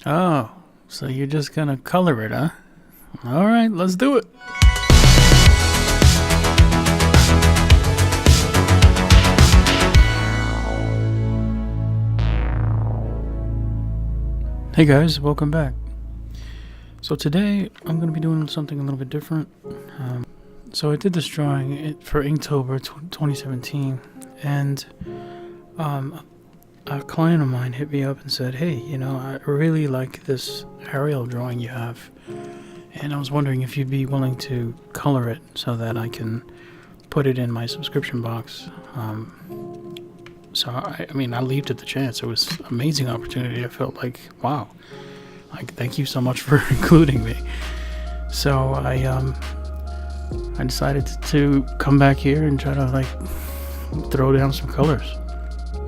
Oh, so you're just gonna color it, huh? All right, let's do it. Hey guys, welcome back. So today I'm going to be doing something a little bit different. So I did this drawing for Inktober 2017, and a client of mine hit me up and said, hey, I really like this Ariel drawing you have, and I was wondering if you'd be willing to color it so that I can put it in my subscription box. So I leaped at the chance. It was an amazing opportunity. I felt like, wow, thank you so much for including me. So I decided to come back here and try to throw down some colors.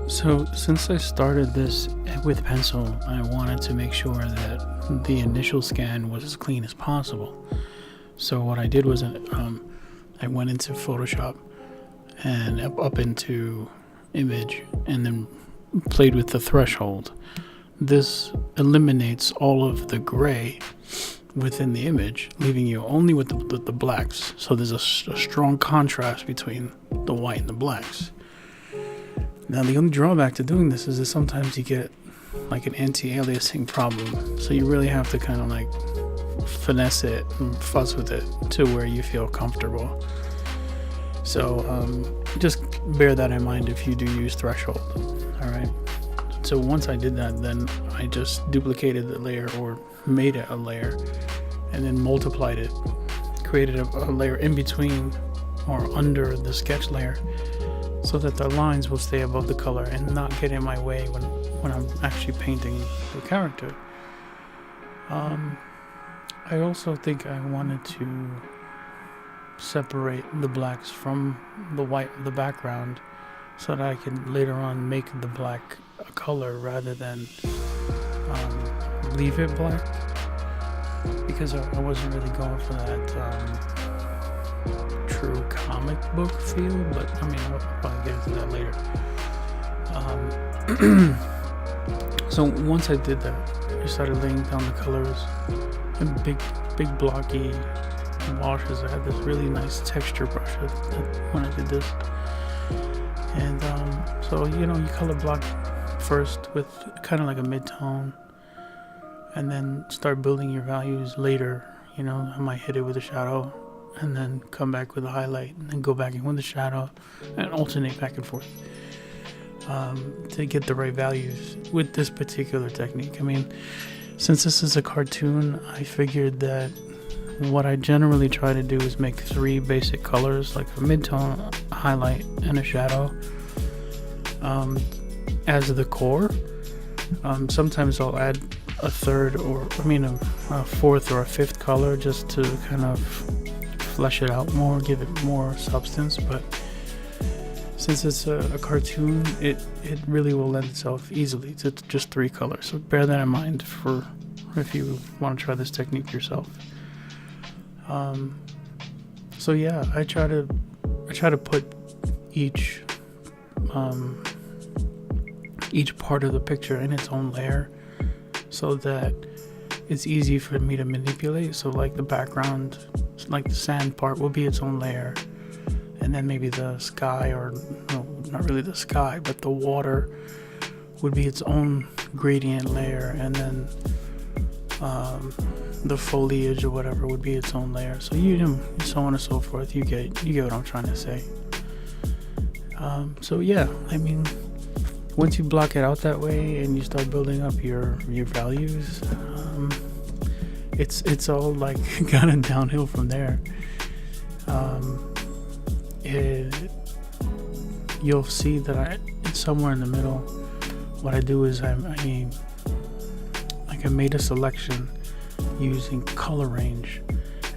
So since I started this with pencil, I wanted to make sure that the initial scan was as clean as possible. So what I did was I went into Photoshop and up into image and then played with the threshold. This eliminates all of the gray within the image, leaving you only with the blacks. So there's a strong contrast between the white and the blacks. Now the only drawback to doing this is that sometimes you get an anti-aliasing problem, so you really have to kind of finesse it and fuss with it to where you feel comfortable. So just bear that in mind if you do use threshold. Alright, so once I did that, then I just duplicated the layer, or made it a layer, and then multiplied it, created a layer in between or under the sketch layer, so that the lines will stay above the color and not get in my way when I'm actually painting the character. I also think I wanted to separate the blacks from the white of the background so that I can later on make the black a color rather than leave it black, because I wasn't really going for that true comic book feel, but I'll probably get into that later. So once I did that, I started laying down the colors in big blocky washes. I had this really nice texture brush when I did this, and so you color block first with kind of like a mid-tone, and then start building your values later. I might hit it with a shadow and then come back with a highlight and then go back in with the shadow and alternate back and forth to get the right values with this particular technique. Since this is a cartoon, I figured that what I generally try to do is make 3 basic colors, like a mid-tone, a highlight, and a shadow as the core. Sometimes I'll add a third, a fourth or a fifth color just to kind of flesh it out more, give it more substance. But since it's a cartoon, it really will lend itself easily to just 3 colors. So bear that in mind for if you want to try this technique yourself. So yeah, I try to put each part of the picture in its own layer so that it's easy for me to manipulate. So the background, the sand part, will be its own layer, and then maybe the sky, or no, not really the sky, but the water would be its own gradient layer, and then the foliage or whatever would be its own layer. So so on and so forth. You get what I'm trying to say. So yeah, once you block it out that way and you start building up your values, it's all kind of downhill from there. You'll see that somewhere in the middle, what I do is I made a selection using color range,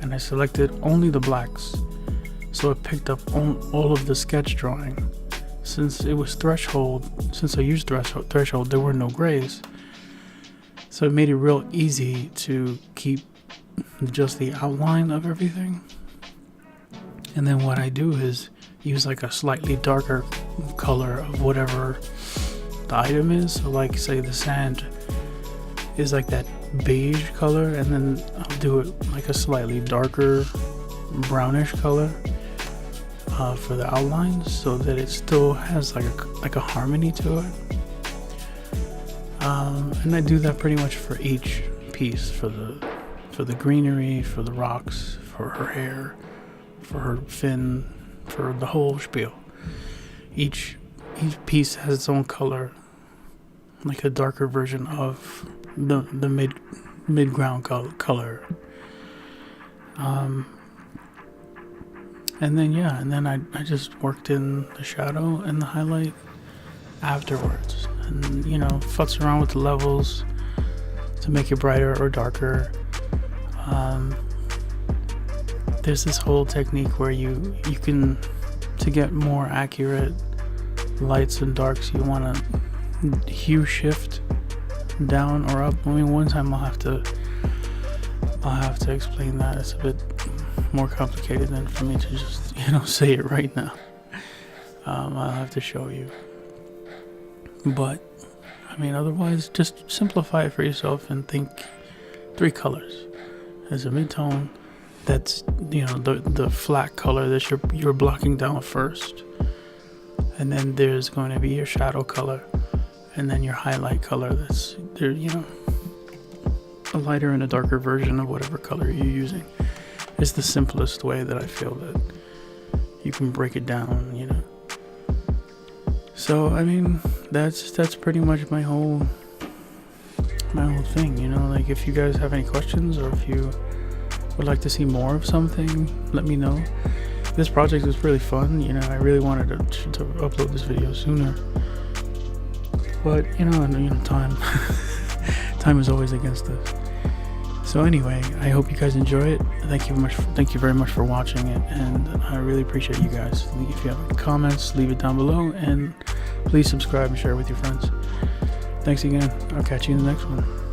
and I selected only the blacks, so it picked up all of the sketch drawing. Since it was threshold, since I used threshold, there were no grays, so it made it real easy to keep just the outline of everything. And then what I do is use a slightly darker color of whatever the item is. So say the sand is like that beige color, and then I'll do it like a slightly darker brownish color for the outlines, so that it still has like a harmony to it. And I do that pretty much for each piece, for the greenery, for the rocks, for her hair, for her fin, for the whole spiel. Each piece has its own color, like a darker version of the mid-ground color. And then I just worked in the shadow and the highlight afterwards, and futz around with the levels to make it brighter or darker. There's this whole technique where you can, to get more accurate lights and darks, you want to hue shift down or up. I mean, one time I'll have to explain that. It's a bit more complicated than for me to just say it right now. I'll have to show you. But I mean, otherwise, just simplify it for yourself and think 3 colors. There's a mid-tone, that's the flat color that you're blocking down first, and then there's going to be your shadow color, and then your highlight color that's there, a lighter and a darker version of whatever color you're using. It's the simplest way that I feel that you can break it down, So I mean, that's pretty much my whole thing, like if you guys have any questions, or if you would like to see more of something, let me know. This project was really fun, I really wanted to upload this video sooner, but time is always against us. So anyway, I hope you guys enjoy it. Thank you very much for watching it, and I really appreciate you guys. If you have any comments, leave it down below, and please subscribe and share it with your friends. Thanks again. I'll catch you in the next one.